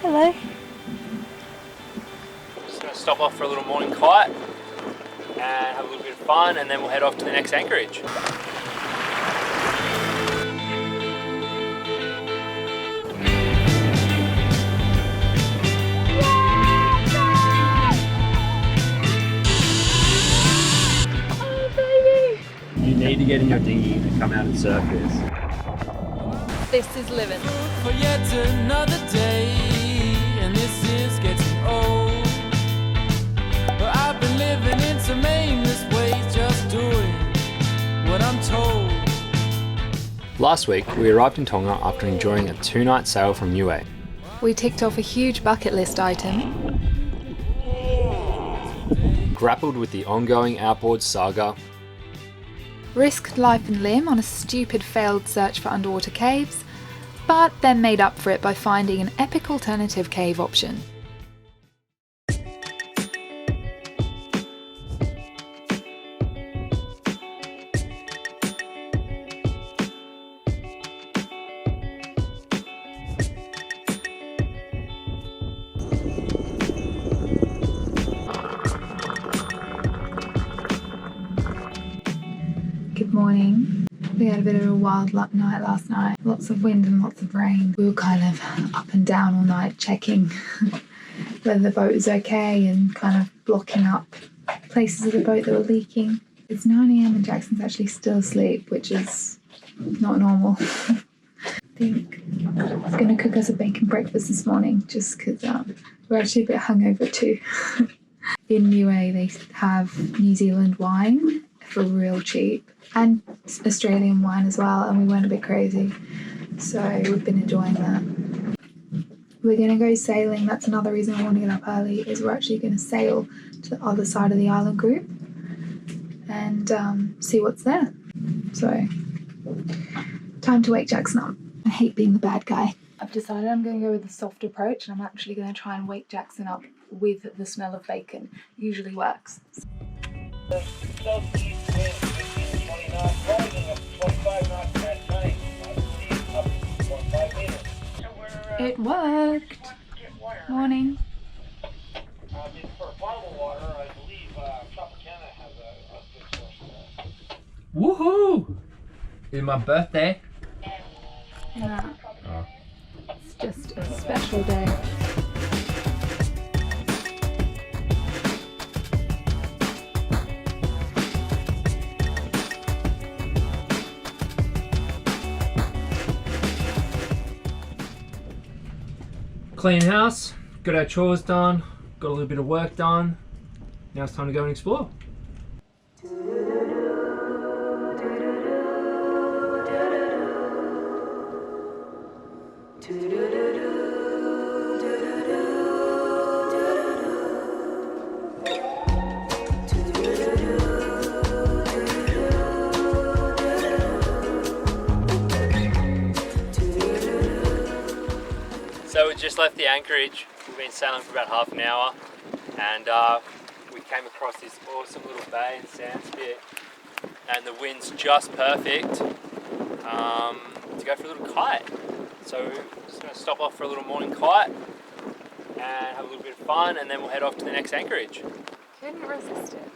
Hello. Just going to stop off for a little morning kite and have a little bit of fun, and then we'll head off to the next anchorage. You need to get in your dinghy and come out and surf this. This is living. For yet another day, and this is getting old. But I've been living in some aimless ways, just doing what I'm told. Last week, we arrived in Tonga after enjoying a 2-night sail from Niue. We ticked off a huge bucket list item. Grappled with the ongoing outboard saga. Risked life and limb on a stupid failed search for underwater caves, but then made up for it by finding an epic alternative cave option. Good morning. We had a bit of a wild night last night. Lots of wind and lots of rain. We were kind of up and down all night checking whether the boat was okay and kind of blocking up places of the boat that were leaking. It's 9 AM and Jackson's actually still asleep, which is not normal. I think he's going to cook us a bacon breakfast this morning just because we're actually a bit hungover too. In Niue they have New Zealand wine for real cheap, and Australian wine as well, and we went a bit crazy, so we've been enjoying that. We're going to go sailing. That's another reason I want to get up early, is we're actually going to sail to the other side of the island group and see what's there. So time to wake Jackson up. I hate being the bad guy. I've decided I'm going to go with the soft approach, and I'm actually going to try and wake Jackson up with the smell of bacon. It usually works. Southeast wind 15 to 20 knots, rolling up to 25 knots at night. Up 1.5 meters. It worked. Morning. For potable water, I believe Tropicana has a good source there. Woohoo! It's my birthday. Yeah. Oh. It's just a special day. Clean house, got our chores done, got a little bit of work done. Now it's time to go and explore. So we just left the anchorage. We've been sailing for about half an hour, and we came across this awesome little bay in Xanthe, and the wind's just perfect to go for a little kite. So we're just going to stop off for a little morning kite and have a little bit of fun, and then we'll head off to the next anchorage. Couldn't resist it.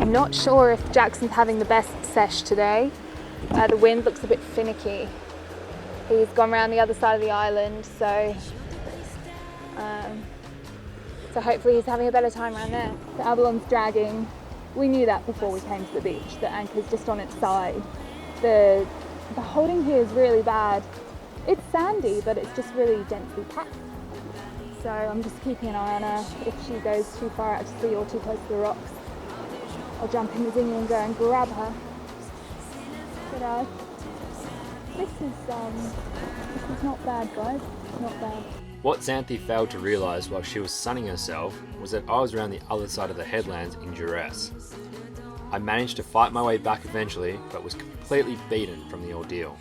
Not sure if Jackson's having the best sesh today. The wind looks a bit finicky. He's gone around the other side of the island, so hopefully he's having a better time around there. The Avalon's dragging. We knew that before we came to the beach. The anchor's just on its side. The holding here is really bad. It's sandy, but it's just really densely packed. so I'm just keeping an eye on her. If she goes too far out to sea or too close to the rocks, I'll jump in the dinghy and go and grab her. But this is not bad, guys. It's not bad. What Xanthe failed to realise while she was sunning herself was that I was around the other side of the headlands in duress. I managed to fight my way back eventually, but was completely beaten from the ordeal.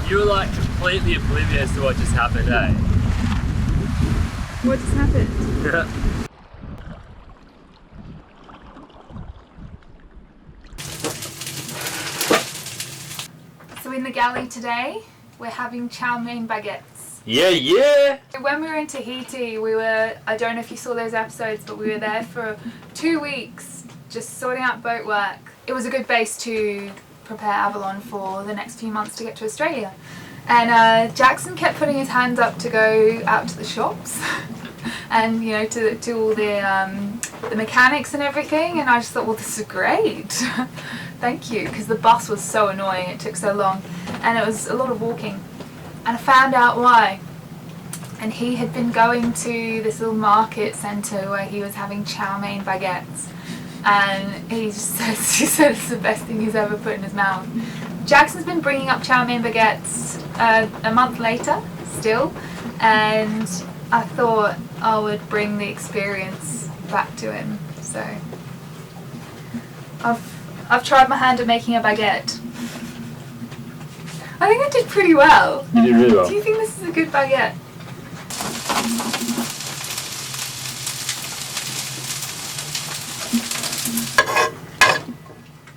You were like completely oblivious to what just happened, eh? What just happened? Yeah. So in the galley today, we're having chow mein baguettes. Yeah! When we were in Tahiti, I don't know if you saw those episodes, but we were there for 2 weeks just sorting out boat work. It was a good base to prepare Avalon for the next few months to get to Australia. And Jackson kept putting his hands up to go out to the shops and, you know, to all the mechanics and everything. And I just thought, well, this is great. Thank you, because the bus was so annoying. It took so long and it was a lot of walking. And I found out why. And he had been going to this little market centre where he was having chow mein baguettes. And he said it's the best thing he's ever put in his mouth. Jackson's been bringing up chow mein baguettes a month later still, and I thought I would bring the experience back to him. So I've tried my hand at making a baguette. I think I did pretty well. You did really well. Do you think this is a good baguette?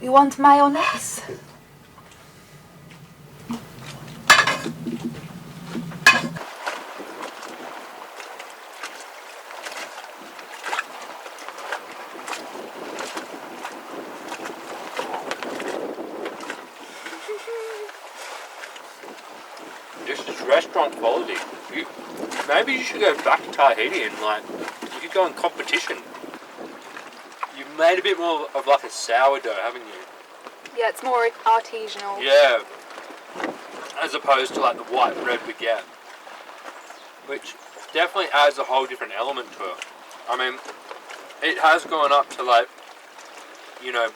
You want mayonnaise? This is restaurant quality. Maybe you should go back to Tahiti and you could go in competition. You've made a bit more of like a sourdough, haven't you? Yeah, it's more artisanal. Yeah. As opposed to like the white bread baguette. Which definitely adds a whole different element to it. I mean, it has gone up to like, you know,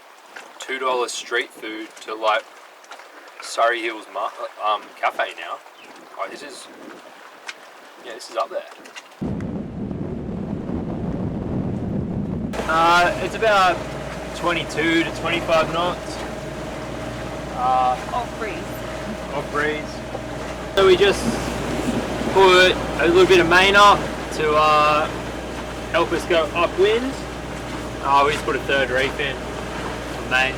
$2 street food to like Surrey Hills cafe now. Oh, this is up there. It's about 22 to 25 knots. Off breeze. Off breeze. So we just put a little bit of main up to help us go upwind. We just put a third reef in for main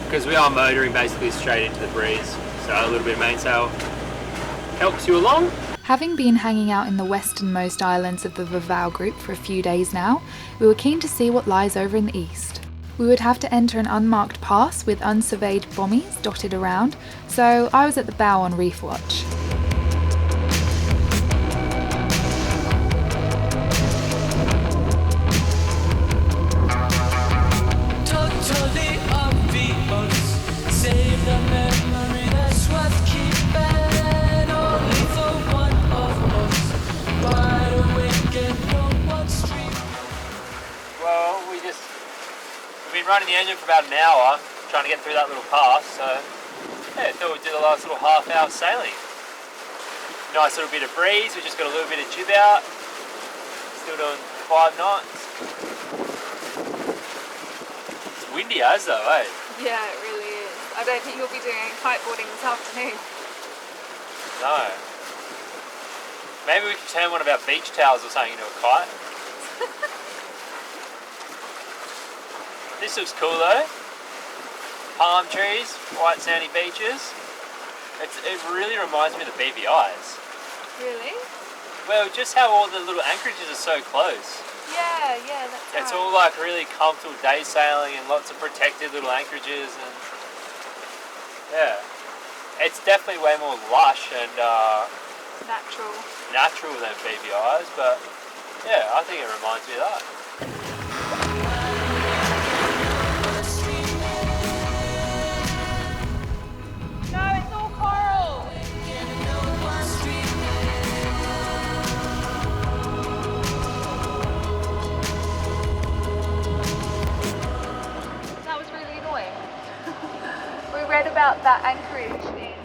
because we are motoring basically straight into the breeze. So a little bit of mainsail helps you along. Having been hanging out in the westernmost islands of the Vavau group for a few days now, we were keen to see what lies over in the east. We would have to enter an unmarked pass with unsurveyed bommies dotted around, so I was at the bow on reef watch. Totally obvious. Save the memory that's worth keeping. Only for one of us. Wide awake and on one street. Well, we've been running the engine for about an hour, trying to get through that little pass, so yeah, I thought we'd do the last little half hour sailing. Nice little bit of breeze, we just got a little bit of jib out, still doing 5 knots. It's windy as though, eh? Yeah, it really is. I don't think you'll be doing kiteboarding this afternoon. No. Maybe we could turn one of our beach towels or something into a kite. This looks cool though. Palm trees, white sandy beaches. It really reminds me of the BVIs. Really? Well, just how all the little anchorages are so close. Yeah, that's It's all like really comfortable day sailing and lots of protected little anchorages and yeah. It's definitely way more lush and natural than BVIs, but yeah, I think it reminds me of that. No, it's all about that anchorage in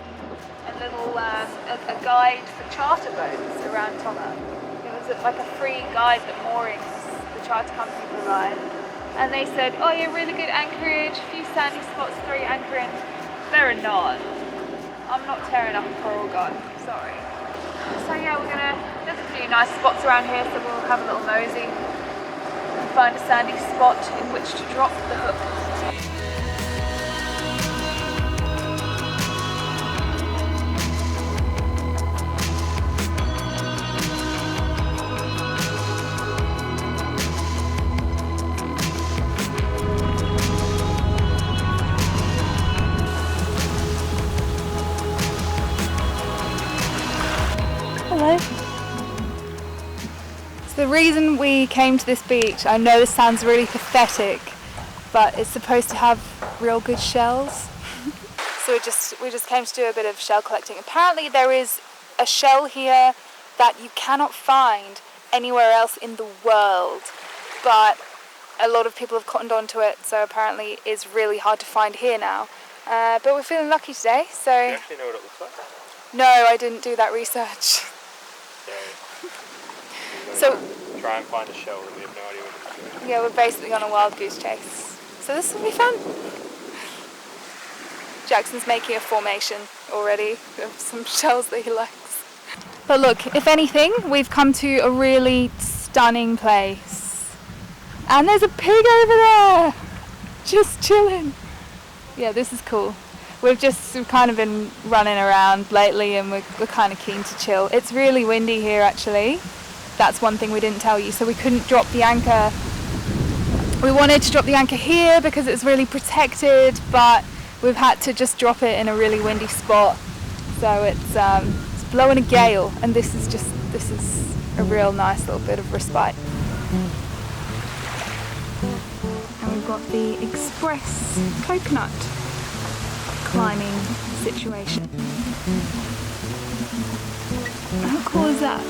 a little a guide for charter boats around Tonga. It was like a free guide that moorings the charter company provide. And they said, oh yeah, really good anchorage, a few sandy spots, 3 anchoring. They're not. I'm not tearing up a coral gun, sorry. So yeah, there's a few nice spots around here, so we'll have a little nosy and find a sandy spot in which to drop the hook. Hello. So the reason we came to this beach, I know this sounds really pathetic, but it's supposed to have real good shells. So we just came to do a bit of shell collecting. Apparently there is a shell here that you cannot find anywhere else in the world, but a lot of people have cottoned onto it, so apparently it's really hard to find here now. But we're feeling lucky today, so... Do you actually know what it looks like? No, I didn't do that research. So try and find a shell that we have no idea what it's doing. yeah, we're basically on a wild goose chase. So this will be fun. Jackson's making a formation already of some shells that he likes. But look, if anything, we've come to a really stunning place. And there's a pig over there! Just chilling. Yeah, this is cool. We've kind of been running around lately and we're kind of keen to chill. It's really windy here actually. That's one thing we didn't tell you. So we couldn't drop the anchor. We wanted to drop the anchor here because it's really protected, but we've had to just drop it in a really windy spot. So it's blowing a gale, and this is a real nice little bit of respite. And we've got the express coconut climbing situation. How cool is that?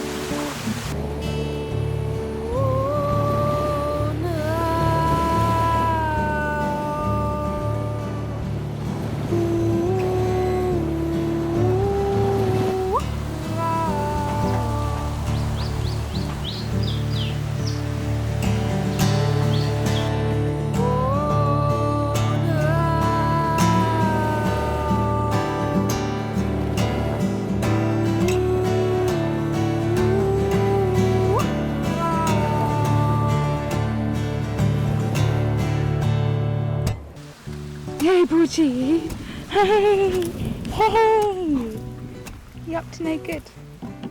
Hey, Portia! Hey! Hey! You up to no good?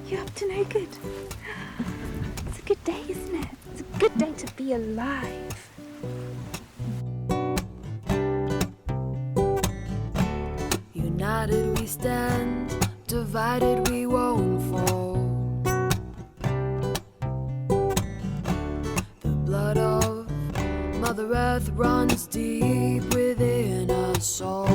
You up to no good? It's a good day, isn't it? It's a good day to be alive. United we stand, divided we won't fall. The blood of Mother Earth runs deep within us all.